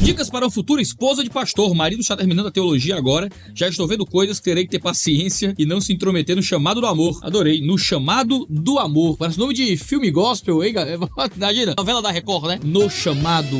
Dicas para uma futura esposa de pastor. O marido está terminando a teologia agora. Já estou vendo coisas que terei que ter paciência e não se intrometer no chamado do amor. Adorei. No chamado do amor. Parece nome de filme gospel, hein, galera? Imagina, novela da Record, né? No chamado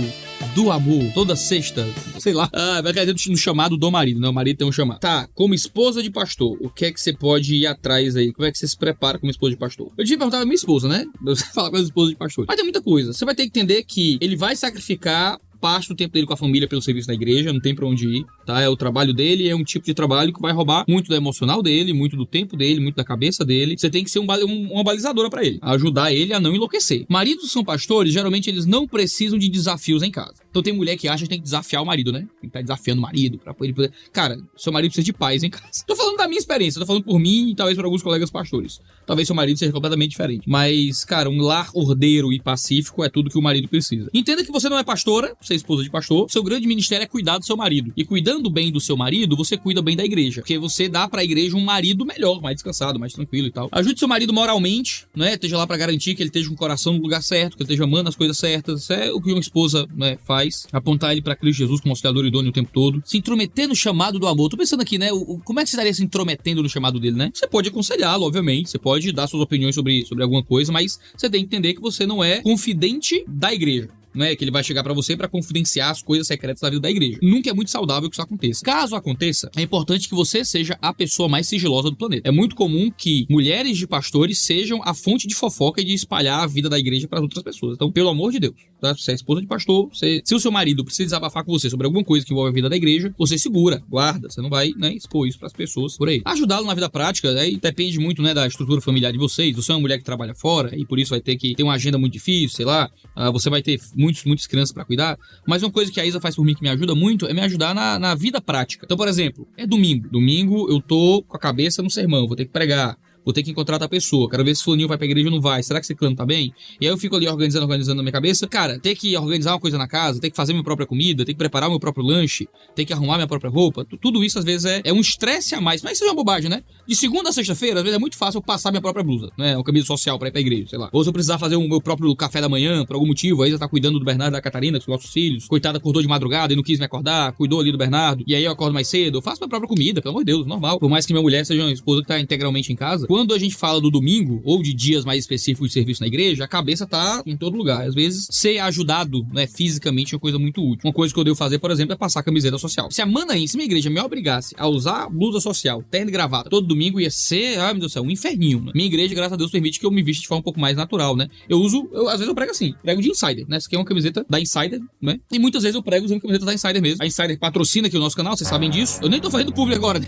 do amor. Toda sexta, sei lá. Vai querer dizer no chamado do marido, né? O marido tem um chamado. Tá, como esposa de pastor, o que é que você pode ir atrás aí? Como é que você se prepara como esposa de pastor? Eu devia perguntar pra minha esposa, né? Você fala com a esposa de pastor. Mas tem muita coisa. Você vai ter que entender que ele vai sacrificar parte do tempo dele com a família pelo serviço da igreja, não tem pra onde ir, tá? É o trabalho dele, é um tipo de trabalho que vai roubar muito do emocional dele, muito do tempo dele, muito da cabeça dele. Você tem que ser uma balizadora pra ele, ajudar ele a não enlouquecer. Maridos que são pastores, geralmente eles não precisam de desafios em casa. Então tem mulher que acha que tem que desafiar o marido, né? Tem que estar desafiando o marido pra ele poder... Cara, seu marido precisa de paz em casa. Tô falando da minha experiência, tô falando por mim e talvez por alguns colegas pastores. Talvez seu marido seja completamente diferente. Mas, cara, um lar ordeiro e pacífico é tudo que o marido precisa. Entenda que você não é pastora, você é esposa de pastor, seu grande ministério é cuidar do seu marido. E cuidando bem do seu marido, você cuida bem da igreja. Porque você dá pra igreja um marido melhor, mais descansado, mais tranquilo e tal. Ajude seu marido moralmente, né? Esteja lá pra garantir que ele esteja com o coração no lugar certo, que ele esteja amando as coisas certas. Isso é o que uma esposa, né, faz. Apontar ele pra Cristo Jesus como auxiliador idôneo o tempo todo. Se intrometer no chamado do amor. Tô pensando aqui, né? Como é que você estaria se intrometendo no chamado dele, né? Você pode aconselhá-lo, obviamente. Você pode dar suas opiniões sobre alguma coisa, mas você tem que entender que você não é confidente da igreja. Não é que ele vai chegar pra você pra confidenciar as coisas secretas da vida da igreja. Nunca é muito saudável que isso aconteça. Caso aconteça, é importante que você seja a pessoa mais sigilosa do planeta. É muito comum que mulheres de pastores sejam a fonte de fofoca e de espalhar a vida da igreja para outras pessoas. Então, pelo amor de Deus, tá? Você é esposa de pastor, se o seu marido precisa desabafar com você sobre alguma coisa que envolve a vida da igreja, você segura, guarda, você não vai, né, expor isso pras pessoas por aí. Ajudá-lo na vida prática, aí depende muito, né, da estrutura familiar de vocês. Você é uma mulher que trabalha fora e por isso vai ter que ter uma agenda muito difícil, sei lá, você vai ter muitas crianças pra cuidar, mas uma coisa que a Isa faz por mim que me ajuda muito é me ajudar na vida prática. Então, por exemplo, é domingo. Domingo eu tô com a cabeça no sermão, vou ter que pregar. Vou ter que encontrar outra pessoa. Quero ver se fulaninho vai pra igreja ou não vai. Será que esse clã tá bem? E aí eu fico ali organizando na minha cabeça. Cara, ter que organizar uma coisa na casa, ter que fazer minha própria comida, ter que preparar meu próprio lanche, ter que arrumar minha própria roupa. Tudo isso às vezes é um estresse a mais. Mas isso é uma bobagem, né? De segunda a sexta-feira, às vezes é muito fácil eu passar minha própria blusa, né? Uma camisa social pra ir pra igreja, sei lá. Ou se eu precisar fazer o meu próprio café da manhã, por algum motivo, aí já tá cuidando do Bernardo e da Catarina, dos nossos filhos. Coitada, acordou de madrugada e não quis me acordar, cuidou ali do Bernardo. E aí eu acordo mais cedo, eu faço minha própria comida, pelo amor de Deus, normal. Por mais que minha mulher seja uma esposa que tá integralmente em casa. Quando a gente fala do domingo, ou de dias mais específicos de serviço na igreja, a cabeça tá em todo lugar. Às vezes, ser ajudado, né, fisicamente é uma coisa muito útil. Uma coisa que eu devo fazer, por exemplo, é passar a camiseta social. Se a Manaim, se minha igreja me obrigasse a usar blusa social, terno e gravata, todo domingo ia ser, ai meu Deus do céu, um inferninho, né? Minha igreja, graças a Deus, permite que eu me vista de forma um pouco mais natural, né? Às vezes eu prego assim, prego de Insider, né? Essa aqui é uma camiseta da Insider, né? E muitas vezes eu prego usando camiseta da Insider mesmo. A Insider patrocina aqui o nosso canal, vocês sabem disso. Eu nem tô fazendo público agora,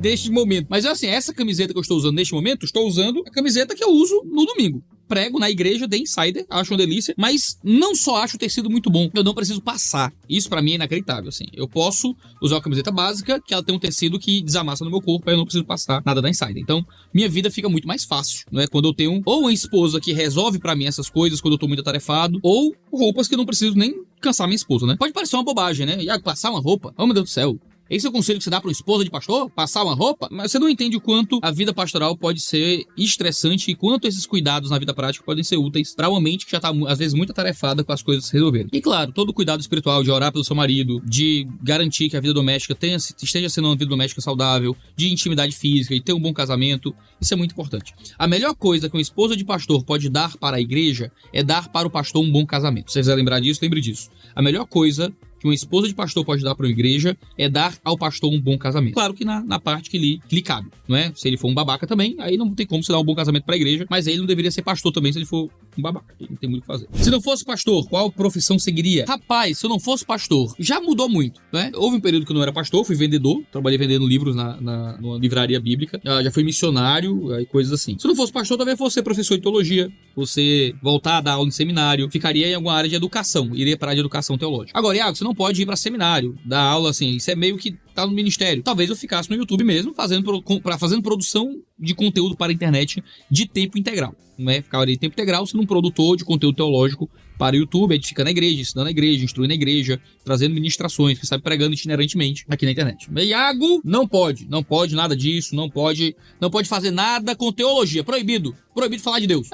neste momento. Mas é assim, essa camiseta que eu estou usando neste momento, estou usando a camiseta que eu uso no domingo. Prego na igreja de Insider, acho uma delícia, mas não só acho o tecido muito bom, eu não preciso passar. Isso pra mim é inacreditável, assim. Eu posso usar uma camiseta básica, que ela tem um tecido que desamassa no meu corpo, aí eu não preciso passar nada da Insider. Então, minha vida fica muito mais fácil, não é? Quando eu tenho ou uma esposa que resolve pra mim essas coisas, quando eu tô muito atarefado, ou roupas que eu não preciso nem cansar minha esposa, né? Pode parecer uma bobagem, né? Iago, passar uma roupa? Oh, meu Deus do céu. Esse é o conselho que você dá para uma esposa de pastor? Passar uma roupa? Mas você não entende o quanto a vida pastoral pode ser estressante e quanto esses cuidados na vida prática podem ser úteis para uma mente que já tá, às vezes, muito atarefada com as coisas se resolverem. E claro, todo o cuidado espiritual de orar pelo seu marido, de garantir que a vida doméstica esteja sendo uma vida doméstica saudável, de intimidade física e ter um bom casamento, isso é muito importante. A melhor coisa que uma esposa de pastor pode dar para a igreja é dar para o pastor um bom casamento. Se você quiser lembrar disso, lembre disso. A melhor coisa que uma esposa de pastor pode dar para uma igreja é dar ao pastor um bom casamento. Claro que na parte que lhe cabe, não é? Se ele for um babaca também, aí não tem como você dar um bom casamento para a igreja, mas aí ele não deveria ser pastor também se ele for um babaca. Ele não tem muito o que fazer. Se não fosse pastor, qual profissão seguiria? Rapaz, se eu não fosse pastor, já mudou muito, né? Houve um período que eu não era pastor, fui vendedor, trabalhei vendendo livros numa livraria bíblica, já fui missionário e coisas assim. Se eu não fosse pastor, talvez fosse ser professor de teologia, você voltar a dar aula em seminário, ficaria em alguma área de educação, iria para a área de educação teológica. Agora, Iago, você não pode ir para seminário, dar aula assim, isso é meio que tá no ministério. Talvez eu ficasse no YouTube mesmo, fazendo produção de conteúdo para a internet de tempo integral, não é? Ficar ali de tempo integral sendo um produtor de conteúdo teológico para o YouTube, edificando a igreja, ensinando a igreja, instruindo a igreja, trazendo ministrações, que sabe, pregando itinerantemente aqui na internet. Iago não pode nada disso, não pode fazer nada com teologia, proibido falar de Deus.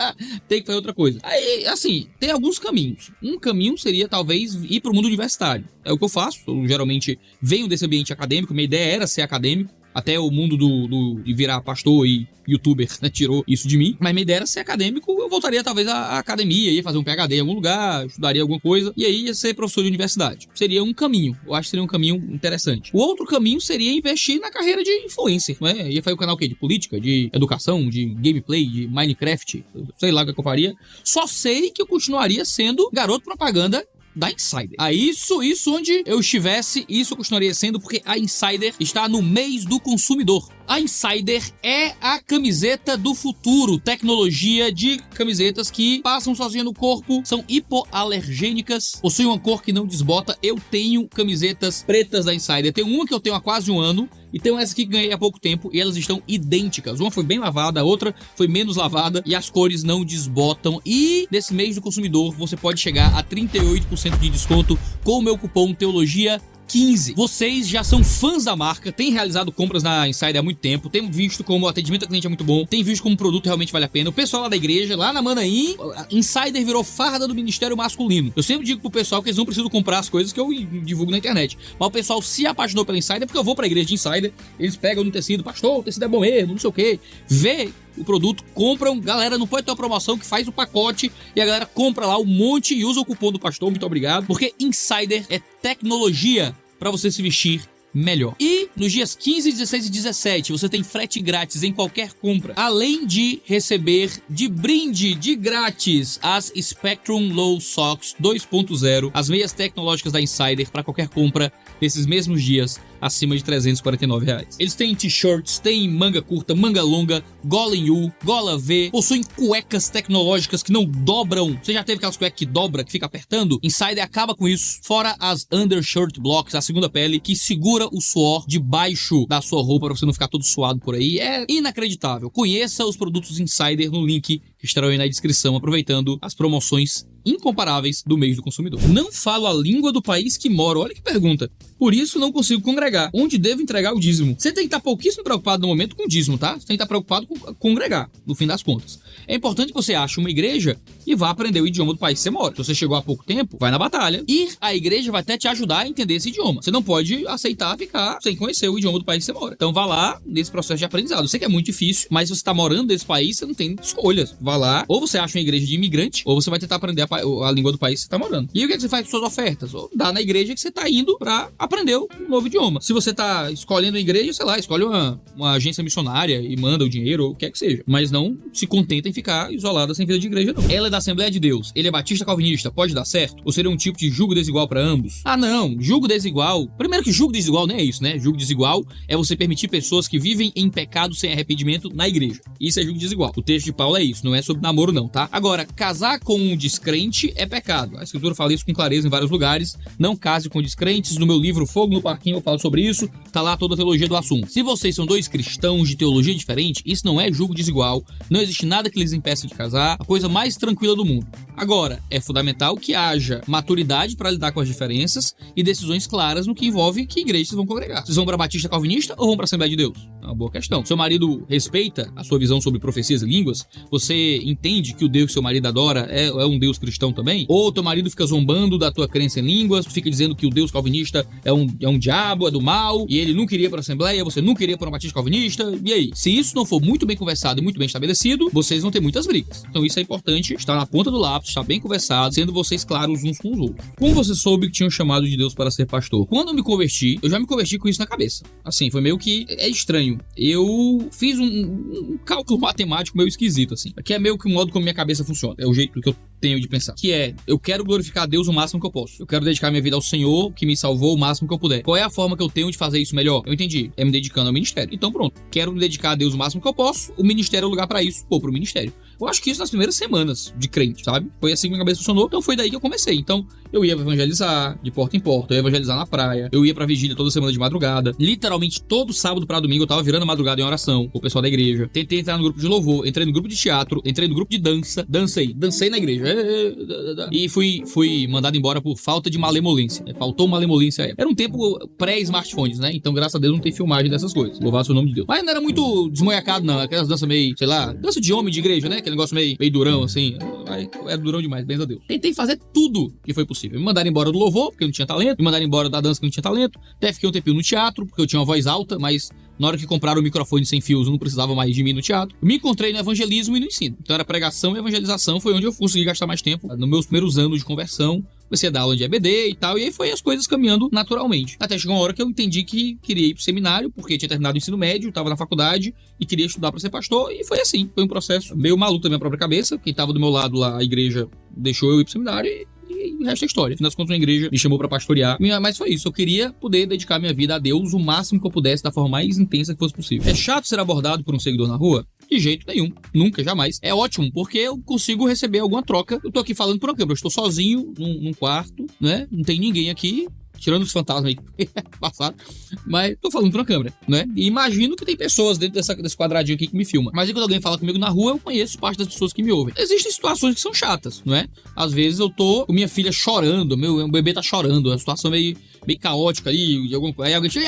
Tem que fazer outra coisa. Aí, assim, tem alguns caminhos. Um caminho seria, talvez, ir para o mundo universitário. É o que eu faço, eu geralmente venho desse ambiente acadêmico, minha ideia era ser acadêmico, até o mundo de virar pastor e youtuber, né, tirou isso de mim. Mas minha ideia era ser acadêmico, eu voltaria talvez à academia, ia fazer um PhD em algum lugar, estudaria alguma coisa, e aí ia ser professor de universidade. Seria um caminho, eu acho que seria um caminho interessante. O outro caminho seria investir na carreira de influencer, né? Ia fazer o canal o quê? De política, de educação, de gameplay, de Minecraft, sei lá o que eu faria. Só sei que eu continuaria sendo garoto propaganda da Insider. Isso onde eu estivesse, isso eu continuaria sendo, porque a Insider está no mês do consumidor. A Insider é a camiseta do futuro, tecnologia de camisetas que passam sozinha no corpo, são hipoalergênicas, possuem uma cor que não desbota. Eu tenho camisetas pretas da Insider, tem uma que eu tenho há quase um ano, e tem essa aqui que ganhei há pouco tempo, e elas estão idênticas. Uma foi bem lavada, a outra foi menos lavada, e as cores não desbotam. E nesse mês do consumidor, você pode chegar a 38% de desconto com o meu cupom TEOLOGIA15. Vocês já são fãs da marca, têm realizado compras na Insider há muito tempo, têm visto como o atendimento ao cliente é muito bom, têm visto como o produto realmente vale a pena. O pessoal lá da igreja, lá na Manaim, Insider virou farda do ministério masculino. Eu sempre digo pro pessoal que eles não precisam comprar as coisas que eu divulgo na internet. Mas o pessoal se apaixonou pela Insider porque eu vou pra igreja de Insider, eles pegam no tecido, pastor, o tecido é bom mesmo, não sei o que, vê o produto, compram, galera, não pode ter uma promoção que faz o pacote e a galera compra lá um monte e usa o cupom do pastor, muito obrigado, porque Insider é tecnologia para você se vestir melhor. E nos dias 15, 16 e 17 você tem frete grátis em qualquer compra, além de receber de brinde, de grátis, as Spectrum Low Socks 2.0, as meias tecnológicas da Insider para qualquer compra nesses mesmos dias acima de R$349. Eles têm t-shirts, têm manga curta, manga longa, gola em U, gola V, possuem cuecas tecnológicas que não dobram. Você já teve aquelas cuecas que dobra, que fica apertando? Insider acaba com isso. Fora as undershirt blocks, a segunda pele, que segura o suor debaixo da sua roupa para você não ficar todo suado por aí. É inacreditável. Conheça os produtos Insider no link que estarão aí na descrição, aproveitando as promoções incomparáveis do mês do consumidor. Não falo a língua do país que moro. Olha que pergunta. Por isso não consigo congregar. Onde devo entregar o dízimo? Você tem que estar pouquíssimo preocupado no momento com o dízimo, tá? Você tem que estar preocupado com congregar, no fim das contas. É importante que você ache uma igreja e vá aprender o idioma do país que você mora. Se você chegou há pouco tempo, vai na batalha. Ir à igreja vai até te ajudar a entender esse idioma. Você não pode aceitar ficar sem conhecer o idioma do país que você mora. Então vá lá nesse processo de aprendizado. Eu sei que é muito difícil, mas se você está morando nesse país, você não tem escolhas. Vá lá, ou você acha uma igreja de imigrante, ou você vai tentar aprender a língua do país que você está morando. E o que você faz com suas ofertas? Ou dá na igreja que você está indo para aprender um novo idioma. Se você está escolhendo uma igreja, sei lá, escolhe uma agência missionária e manda o dinheiro, ou o que é que seja. Mas não se contenta em ficar isolada sem vida de igreja, não. Ela é da Assembleia de Deus, ele é batista calvinista, pode dar certo? Ou seria um tipo de julgo desigual para ambos? Ah, não. Julgo desigual. Primeiro que julgo desigual nem é isso, né? Julgo desigual é você permitir pessoas que vivem em pecado sem arrependimento na igreja. Isso é julgo desigual. O texto de Paulo é isso, não é sobre namoro, não, tá? Agora, casar com um descrente é pecado. A escritura fala isso com clareza em vários lugares. Não case com descrentes. No meu livro Fogo no Parquinho eu falo sobre isso. Tá lá toda a teologia do assunto. Se vocês são dois cristãos de teologia diferente, isso não é julgo desigual. Não existe nada que lhes impeça de casar. A coisa mais tranquila do mundo. Agora, é fundamental que haja maturidade para lidar com as diferenças e decisões claras no que envolve que igreja vocês vão congregar. Vocês vão para Batista Calvinista ou vão para a Assembleia de Deus? É uma boa questão. Seu marido respeita a sua visão sobre profecias e línguas? Você entende que o Deus que seu marido adora é um Deus cristão também? Ou teu marido fica zombando da tua crença em línguas, fica dizendo que o Deus calvinista é um diabo, é do mal, e ele não queria para a Assembleia, você não queria para uma Batista Calvinista? E aí? Se isso não for muito bem conversado e muito bem estabelecido, vocês vão ter muitas brigas. Então isso é importante, estar na ponta do lápis, estar bem conversado, sendo vocês claros uns com os outros. Como você soube que tinha um chamado de Deus para ser pastor? Quando eu me converti, eu já me converti com isso na cabeça. Assim, foi meio que é estranho. Eu fiz um cálculo matemático meio esquisito, assim. Que é meio que o modo como minha cabeça funciona. É o jeito que eu tenho de pensar. Que é, eu quero glorificar a Deus o máximo que eu posso. Eu quero dedicar minha vida ao Senhor, que me salvou o máximo que eu puder. Qual é a forma que eu tenho de fazer isso melhor? Eu entendi. É me dedicando ao ministério. Então pronto. Quero me dedicar a Deus o máximo que eu posso. O ministério é o lugar pra isso. Vou pro ministério. Eu acho que isso nas primeiras semanas de crente, sabe? Foi assim que minha cabeça funcionou. Então foi daí que eu comecei. Então Eu ia evangelizar de porta em porta, eu ia evangelizar na praia, eu ia pra vigília toda semana de madrugada. Literalmente todo sábado pra domingo eu tava virando a madrugada em oração com o pessoal da igreja. Tentei entrar no grupo de louvor, entrei no grupo de teatro, entrei no grupo de dança, dancei na igreja. E fui mandado embora por falta de malemolência. Faltou malemolência. Era um tempo pré-smartphones, né? Então, graças a Deus, não tem filmagem dessas coisas. Louvar o nome de Deus. Mas não era muito desmoiacado, não. Aquelas danças meio, sei lá, dança de homem de igreja, né? Aquele negócio meio durão, assim. Era durão demais, bem a Deus. Tentei fazer tudo que foi possível. Me mandaram embora do louvor, porque eu não tinha talento. Me mandaram embora da dança, porque eu não tinha talento. Até fiquei um tempinho no teatro, porque eu tinha uma voz alta, mas na hora que compraram o microfone sem fios, eu não precisava mais de mim no teatro. Me encontrei no evangelismo e no ensino. Então era pregação e evangelização, foi onde eu consegui gastar mais tempo. Nos meus primeiros anos de conversão, comecei a dar aula de EBD e tal, e aí foi as coisas caminhando naturalmente. Até chegou uma hora que eu entendi que queria ir pro seminário, porque tinha terminado o ensino médio, tava na faculdade e queria estudar pra ser pastor, e foi assim. Foi um processo meio maluco da minha própria cabeça. Quem tava do meu lado lá, a igreja, deixou eu ir pro seminário e o resto é história. Afinal das contas, uma igreja me chamou pra pastorear. Mas foi isso. Eu queria poder dedicar minha vida a Deus o máximo que eu pudesse, da forma mais intensa que fosse possível. É chato ser abordado por um seguidor na rua? De jeito nenhum. Nunca, jamais. É ótimo, porque eu consigo receber alguma troca. Eu tô aqui falando por uma câmera. Eu estou sozinho num quarto, né? Não tem ninguém aqui. Tirando os fantasmas aí que passaram. Mas tô falando pra uma câmera, né? E imagino que tem pessoas dentro desse quadradinho aqui que me filma. Mas aí quando alguém fala comigo na rua, eu conheço parte das pessoas que me ouvem. Existem situações que são chatas, não é? Às vezes eu tô com minha filha chorando, meu bebê tá chorando, é uma situação meio caótica ali, de alguma coisa. Aí alguém tira,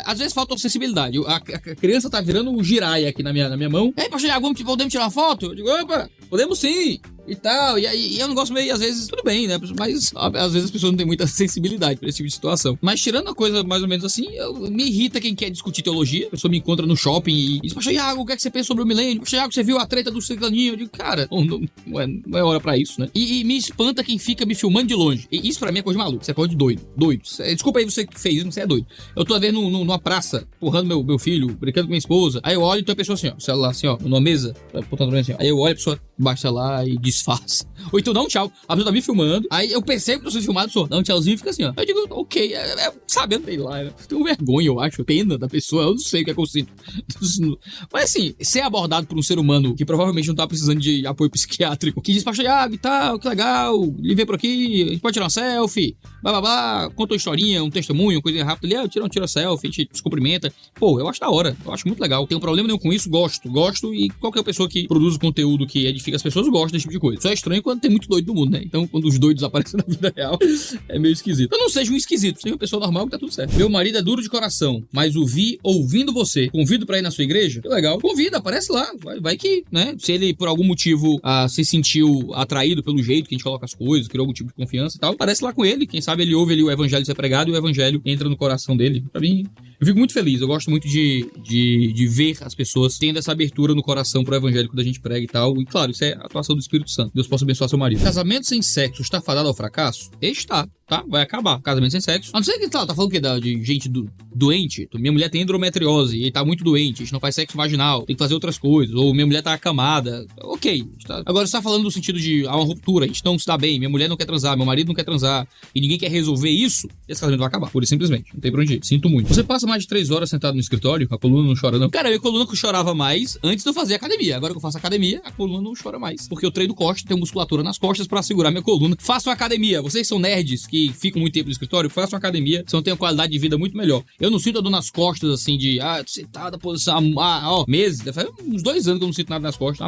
às vezes falta sensibilidade. A criança tá virando um giraia aqui na minha mão. Ei, pastor Iago, podemos tirar uma foto? Eu digo, opa, podemos sim. E tal, e é um negócio meio, às vezes, tudo bem, né? Mas às vezes as pessoas não têm muita sensibilidade pra esse tipo de situação. Mas tirando a coisa mais ou menos assim, me irrita quem quer discutir teologia. A pessoa me encontra no shopping e diz, pastor Iago, o que é que você pensa sobre o milênio? Pastor Iago, você viu a treta do ciclaninho? Eu digo, cara, não é hora pra isso, né? E me espanta quem fica me filmando de longe. E isso pra mim é coisa de maluco, isso é coisa de doido. Desculpa aí você que fez isso, você é doido. Eu tô vendo numa praça, empurrando meu filho, brincando com minha esposa. Aí eu olho e tem uma pessoa assim, ó, celular assim, ó, numa mesa, apontando assim, ó. Aí eu olho, a pessoa baixa lá e disfarça. Ou então dá um tchau. A pessoa tá me filmando, aí eu percebo que eu sou filmado, a pessoa dá um tchauzinho e fica assim, ó. Eu digo, ok, sabe, eu sei lá, eu tenho vergonha, eu acho, pena da pessoa, eu não sei o que é que eu sinto. Mas assim, ser abordado por um ser humano que provavelmente não tá precisando de apoio psiquiátrico, que diz, pastor Iago e tal, que legal, lhe vem por aqui, a gente pode tirar uma selfie, blá blá blá, conta uma historinha, um testemunho, uma coisa rápida ali, tira uma selfie, a gente se cumprimenta. Pô, eu acho da hora, eu acho muito legal. Tenho problema nenhum com isso, gosto, e qualquer pessoa que produz conteúdo que edifica as pessoas gosta desse tipo de coisa. Só é estranho quando tem muito doido no mundo, né? Então, quando os doidos aparecem na vida real, é meio esquisito. Eu não seja um esquisito, seja uma pessoa normal que tá tudo certo. Meu marido é duro de coração, mas o vi ouvindo você. Convido pra ir na sua igreja? Que legal. Convida, aparece lá. Vai que, né? Se ele, por algum motivo, se sentiu atraído pelo jeito que a gente coloca as coisas, criou algum tipo de confiança e tal, aparece lá com ele. Quem sabe ele ouve ali o evangelho ser pregado e o evangelho entra no coração dele. Pra mim, eu fico muito feliz. Eu gosto muito de ver as pessoas tendo essa abertura no coração pro evangelho quando a gente prega e tal. E claro, isso é a atuação do Espírito Santo. Deus possa abençoar seu marido. Casamento sem sexo está fadado ao fracasso? Está. Tá? Vai acabar. Casamento sem sexo. A não ser que tá falando o quê? De gente doente. Minha mulher tem endometriose e tá muito doente. A gente não faz sexo vaginal. Tem que fazer outras coisas. Ou minha mulher tá acamada. Ok. Tá. Agora você tá falando no sentido de há uma ruptura. A gente não se dá bem. Minha mulher não quer transar. Meu marido não quer transar. E ninguém quer resolver isso. Esse casamento vai acabar. Pura e simplesmente. Não tem pra onde ir. Sinto muito. Você passa mais de 3 horas sentado no escritório. A coluna não chora, não. Cara, a minha coluna que chorava mais antes de eu fazer academia. Agora que eu faço academia, a coluna não chora mais. Porque eu treino costa, tenho musculatura nas costas pra segurar minha coluna. Façam academia. Vocês são nerds que ficam muito tempo no escritório, façam academia, vocês vão ter uma qualidade de vida muito melhor. Eu não sinto a dor nas costas, assim, de, sentada, posição, meses, faz uns 2 anos que eu não sinto nada nas costas.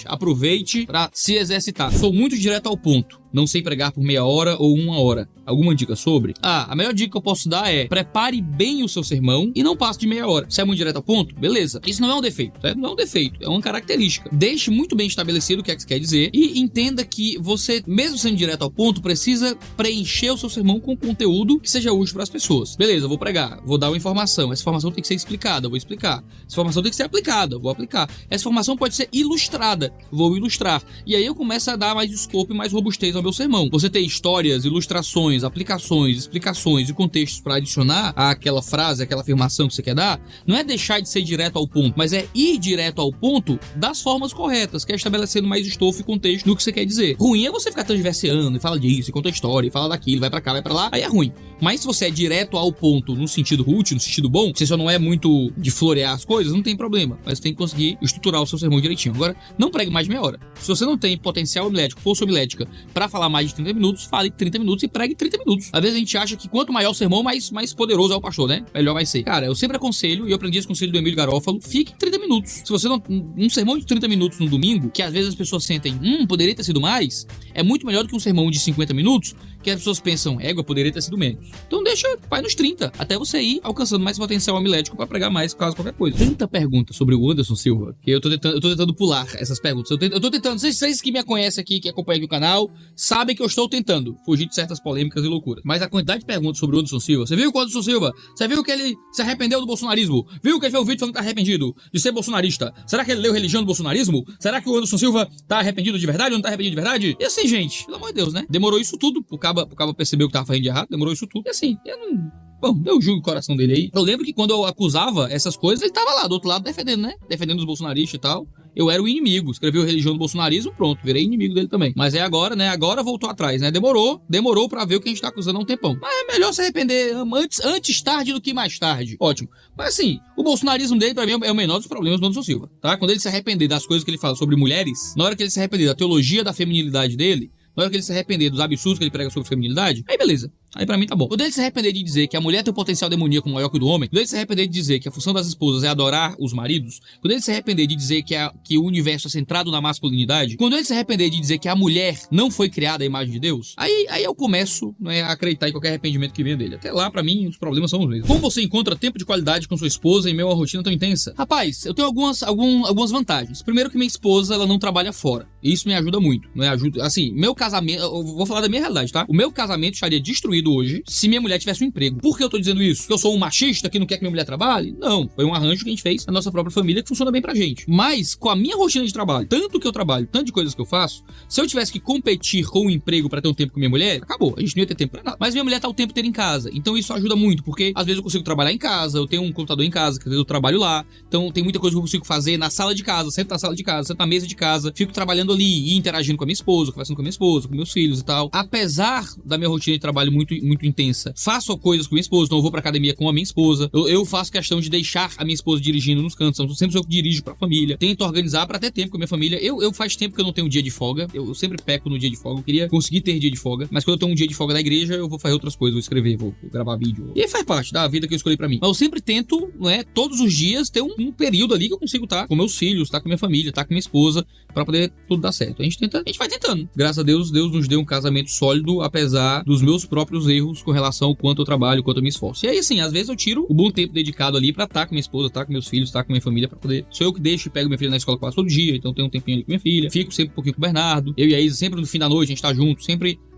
Aproveite pra se exercitar. Sou muito direto ao ponto. Não sei pregar por meia hora ou 1 hora. Alguma dica sobre? A melhor dica que eu posso dar é prepare bem o seu sermão e não passe de meia hora. Se é muito direto ao ponto, beleza. Isso não é um defeito, certo? Não é um defeito, é uma característica. Deixe muito bem estabelecido o que é que você quer dizer e entenda que você, mesmo sendo direto ao ponto, precisa preencher o seu sermão com conteúdo que seja útil para as pessoas. Beleza, eu vou pregar, vou dar uma informação. Essa informação tem que ser explicada, eu vou explicar. Essa informação tem que ser aplicada, eu vou aplicar. Essa informação pode ser ilustrada, vou ilustrar. E aí eu começo a dar mais escopo e mais robustez ao meu sermão. Você ter histórias, ilustrações, aplicações, explicações e contextos para adicionar àquela frase, àquela afirmação que você quer dar, não é deixar de ser direto ao ponto, mas é ir direto ao ponto das formas corretas, que é estabelecendo mais estofo e contexto do que você quer dizer. Ruim é você ficar transverseando e fala disso, e conta a história, e fala daquilo, vai pra cá, vai pra lá, aí é ruim. Mas se você é direto ao ponto no sentido útil, no sentido bom, você só não é muito de florear as coisas, não tem problema, mas você tem que conseguir estruturar o seu sermão direitinho. Agora, não pregue mais de meia hora. Se você não tem potencial homilético, força homilética, pra falar mais de 30 minutos, fale 30 minutos e pregue 30 minutos. Às vezes a gente acha que quanto maior o sermão, mais poderoso é o pastor, né? Melhor vai ser. Cara, eu sempre aconselho, e eu aprendi esse conselho do Emílio Garófalo, fique 30 minutos. Se você não... Um sermão de 30 minutos no domingo, que às vezes as pessoas sentem, poderia ter sido mais, é muito melhor do que um sermão de 50 minutos, que as pessoas pensam, égua, poderia ter sido menos. Então vai nos 30, até você ir alcançando mais potencial homilético pra pregar mais, caso qualquer coisa. Tanta pergunta sobre o Anderson Silva, que eu tô tentando pular essas perguntas. Eu tô tentando, vocês que me conhecem aqui, que acompanham aqui o canal, sabem que eu estou tentando fugir de certas polêmicas e loucuras. Mas a quantidade de perguntas sobre o Anderson Silva, você viu o Anderson Silva? Você viu que ele se arrependeu do bolsonarismo? Viu que ele fez um vídeo falando que tá arrependido de ser bolsonarista? Será que ele leu Religião do Bolsonarismo? Será que o Anderson Silva tá arrependido de verdade ou não tá arrependido de verdade? E assim, gente, pelo amor de Deus, né? Demorou isso tudo pro caba perceber o que tava fazendo de errado, demorou isso tudo. E assim, eu não... Bom, eu julgo o coração dele aí. Eu lembro que quando eu acusava essas coisas, ele tava lá do outro lado defendendo, né? Defendendo os bolsonaristas e tal. Eu era o inimigo. Escreveu Religião do Bolsonarismo, pronto, virei inimigo dele também. Mas é agora, né? Agora voltou atrás, né? Demorou pra ver o que a gente tá acusando há um tempão. Mas é melhor se arrepender antes tarde do que mais tarde. Ótimo. Mas assim, o bolsonarismo dele, pra mim, é o menor dos problemas do Anderson Silva, tá? Quando ele se arrepender das coisas que ele fala sobre mulheres, na hora que ele se arrepender da teologia da feminilidade dele, na hora que ele se arrepender dos absurdos que ele prega sobre feminilidade, aí beleza. Aí pra mim tá bom. Quando ele se arrepender de dizer que a mulher tem um potencial demoníaco maior que o do homem, quando ele se arrepender de dizer que a função das esposas é adorar os maridos, quando ele se arrepender de dizer que o universo é centrado na masculinidade, quando ele se arrepender de dizer que a mulher não foi criada à imagem de Deus, aí eu começo, né, a acreditar em qualquer arrependimento que venha dele. Até lá, pra mim, os problemas são os mesmos. Como você encontra tempo de qualidade com sua esposa em meio a uma rotina tão intensa? Rapaz, eu tenho algumas vantagens. Primeiro que minha esposa, ela não trabalha fora. Isso me ajuda muito, né? Ajuda, assim, meu casamento, eu vou falar da minha realidade, tá? O meu casamento estaria destruído hoje se minha mulher tivesse um emprego. Por que eu tô dizendo isso? Que eu sou um machista que não quer que minha mulher trabalhe? Não, foi um arranjo que a gente fez na nossa própria família que funciona bem pra gente. Mas, com a minha rotina de trabalho, tanto que eu trabalho, tanto de coisas que eu faço, se eu tivesse que competir com o emprego pra ter um tempo com minha mulher, acabou, a gente não ia ter tempo pra nada. Mas minha mulher tá o tempo inteiro em casa, então isso ajuda muito, porque às vezes eu consigo trabalhar em casa, eu tenho um computador em casa, que às vezes eu trabalho lá, então tem muita coisa que eu consigo fazer na sala de casa, sento na sala de casa, sento na mesa de casa, fico trabalhando ali e interagindo com a minha esposa, conversando com a minha esposa, com meus filhos e tal. Apesar da minha rotina de trabalho muito intensa, faço coisas com minha esposa, então eu vou pra academia com a minha esposa, eu faço questão de deixar a minha esposa dirigindo nos cantos, então sempre sou eu que dirijo pra família, tento organizar pra ter tempo com a minha família. Eu faz tempo que eu não tenho um dia de folga, eu sempre peco no dia de folga, eu queria conseguir ter dia de folga, mas quando eu tenho um dia de folga da igreja, eu vou fazer outras coisas, vou escrever, vou gravar vídeo, e aí faz parte da vida que eu escolhi pra mim. Mas eu sempre tento, não é, todos os dias ter um período ali que eu consigo estar com meus filhos, estar com minha família, estar com minha esposa, pra poder tudo dar certo. A gente vai tentando. Graças a Deus, Deus nos deu um casamento sólido, apesar dos meus próprios erros com relação ao quanto eu trabalho, quanto eu me esforço. E aí, assim, às vezes eu tiro o bom tempo dedicado ali pra estar com minha esposa, estar com meus filhos, estar com minha família, pra poder... Sou eu que deixo e pego minha filha na escola quase todo dia, então tenho um tempinho ali com minha filha. Fico sempre um pouquinho com o Bernardo. Eu e a Isa, sempre no fim da noite, a gente tá junto,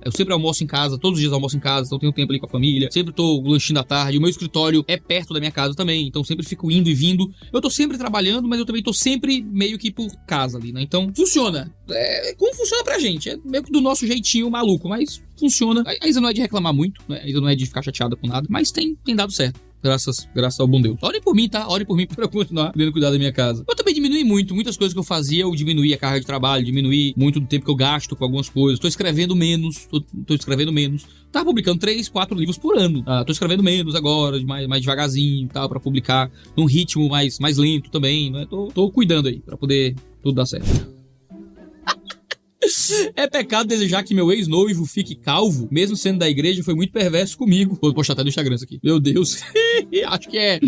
eu sempre almoço em casa, todos os dias almoço em casa, então tenho tempo ali com a família. Sempre tô lanchinho da tarde. O meu escritório é perto da minha casa também, então sempre fico indo e vindo. Eu tô sempre trabalhando, mas eu também tô sempre meio que por casa ali, né? Então, funciona. Como funciona pra gente? É meio que do nosso jeitinho maluco, mas funciona. A Isa não é de reclamar muito, né? A Isa não é de ficar chateada com nada, mas tem dado certo. Graças ao bom Deus. Orem por mim, tá? Orem por mim pra eu continuar podendo cuidar da minha casa. Eu também diminui muito. Muitas coisas que eu fazia, eu diminuí a carga de trabalho, diminuí muito do tempo que eu gasto com algumas coisas. Tô escrevendo menos. Tava publicando 3, 4 livros por ano. Tô escrevendo menos agora, mais devagarzinho e tal, pra publicar num ritmo mais lento também, né? Tô cuidando aí, pra poder tudo dar certo. É pecado desejar que meu ex-noivo fique calvo, mesmo sendo da igreja, foi muito perverso comigo. Vou postar até no Instagram isso aqui. Meu Deus. Acho que é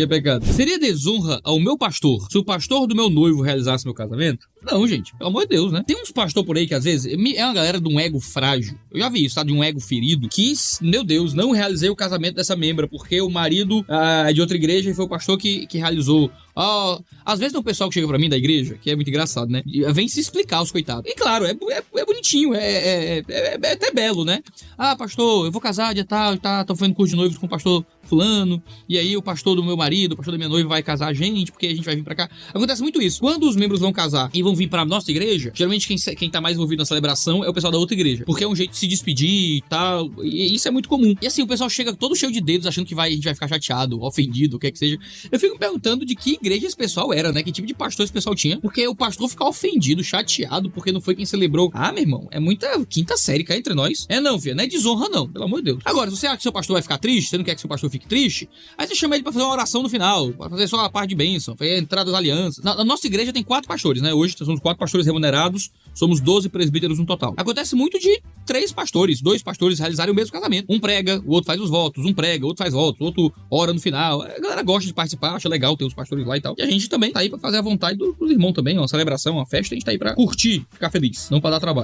pecado. Seria desonra ao meu pastor se o pastor do meu noivo realizasse meu casamento? Não, gente. Pelo amor de Deus, né? Tem uns pastor por aí que às vezes é uma galera de um ego frágil. Eu já vi isso, tá? De um ego ferido. Que, meu Deus, não realizei o casamento dessa membra porque o marido é de outra igreja e foi o pastor que realizou. Às vezes tem um pessoal que chega pra mim da igreja, que é muito engraçado, né? Vem se explicar os coitados. E claro, é bonitinho, é até belo, né? Pastor, eu vou casar dia tal e tá, tô fazendo curso de noivos com o pastor fulano, e aí o pastor do meu marido, o pastor da minha noiva vai casar a gente, porque a gente vai vir pra cá. Acontece muito isso. Quando os membros vão casar e vão vir pra nossa igreja, geralmente quem tá mais envolvido na celebração é o pessoal da outra igreja, porque é um jeito de se despedir e tal, e isso é muito comum. E assim, o pessoal chega todo cheio de dedos, achando que a gente vai ficar chateado, ofendido, o que é que seja. Eu fico me perguntando de que igreja esse pessoal era, né? Que tipo de pastor esse pessoal tinha? Porque o pastor ficava ofendido, chateado, porque não foi quem celebrou. Ah, meu irmão, é muita quinta série cá entre nós. É não, filho, não é desonra não, pelo amor de Deus. Agora, se você acha que seu pastor vai ficar triste, você não quer que seu pastor fique triste, aí você chama ele pra fazer uma oração no final, pra fazer só a parte de bênção, fazer a entrada das alianças. Na nossa igreja tem 4 pastores, né? Hoje somos 4 pastores remunerados, somos 12 presbíteros no total. Acontece muito de 3 pastores, 2 pastores realizarem o mesmo casamento. Um prega, o outro faz os votos, um prega, o outro faz votos, o outro ora no final. A galera gosta de participar, acha legal ter os pastores lá e tal. E a gente também tá aí pra fazer a vontade dos irmãos também, uma celebração, uma festa, a gente tá aí pra curtir, ficar feliz, não pra dar trabalho.